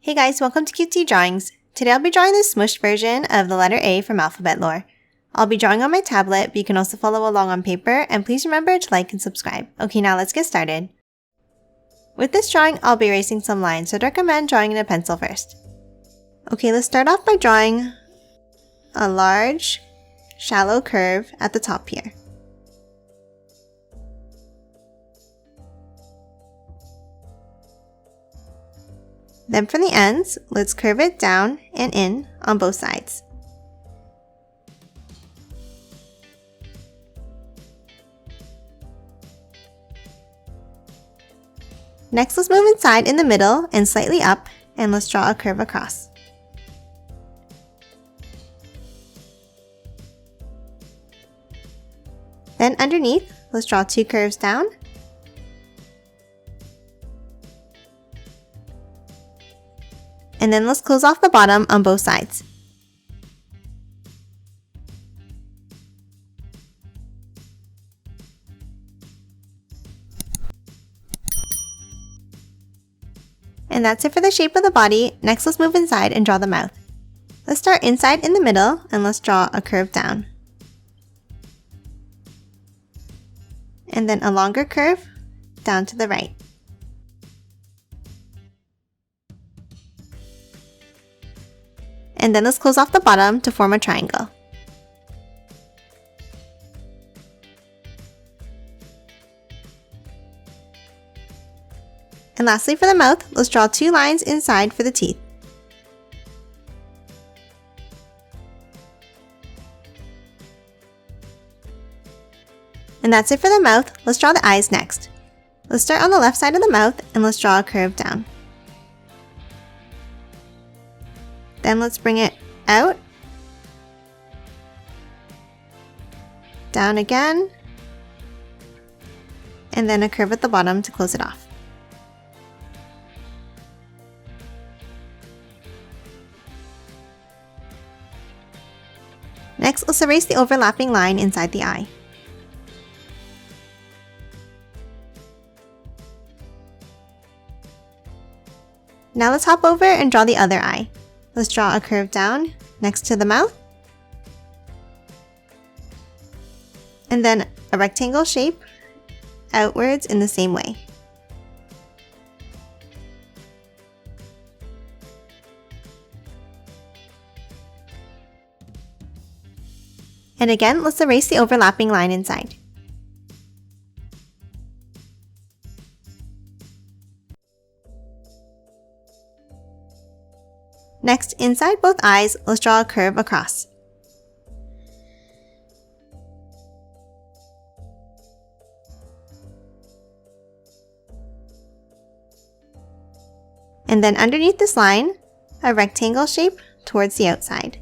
Hey guys, welcome to QT Drawings. Today I'll be drawing the smooshed version of the letter A from alphabet lore. I'll be drawing on my tablet, but you can also follow along on paper, and please remember to like and subscribe. Okay, now let's get started. With this drawing, I'll be erasing some lines, so I'd recommend drawing in a pencil first. Okay, let's start off by drawing a large, shallow curve at the top here. Then from the ends, let's curve it down and in on both sides. Next, let's move inside in the middle and slightly up, and let's draw a curve across. Then underneath, let's draw two curves down. And then let's close off the bottom on both sides. And that's it for the shape of the body. Next, let's move inside and draw the mouth. Let's start inside in the middle and let's draw a curve down. And then a longer curve down to the right. And then let's close off the bottom to form a triangle. And lastly, for the mouth, let's draw two lines inside for the teeth. And that's it for the mouth. Let's draw the eyes next. Let's start on the left side of the mouth and let's draw a curve down. Then let's bring it out, down again, and then a curve at the bottom to close it off. Next, let's erase the overlapping line inside the eye. Now let's hop over and draw the other eye. Let's draw a curve down next to the mouth, and then a rectangle shape outwards in the same way. And again, let's erase the overlapping line inside. Next, inside both eyes, let's draw a curve across. And then underneath this line, a rectangle shape towards the outside.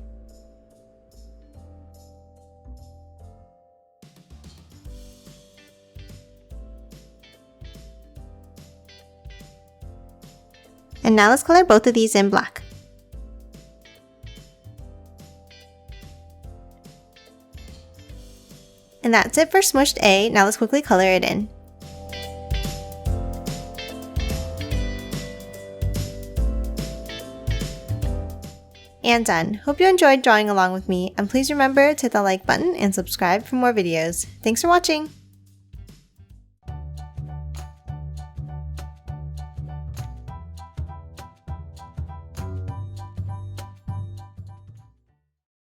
And now let's color both of these in black. And that's it for Smooshed A. Now let's quickly color it in. And done. Hope you enjoyed drawing along with me, and please remember to hit the like button and subscribe for more videos. Thanks for watching!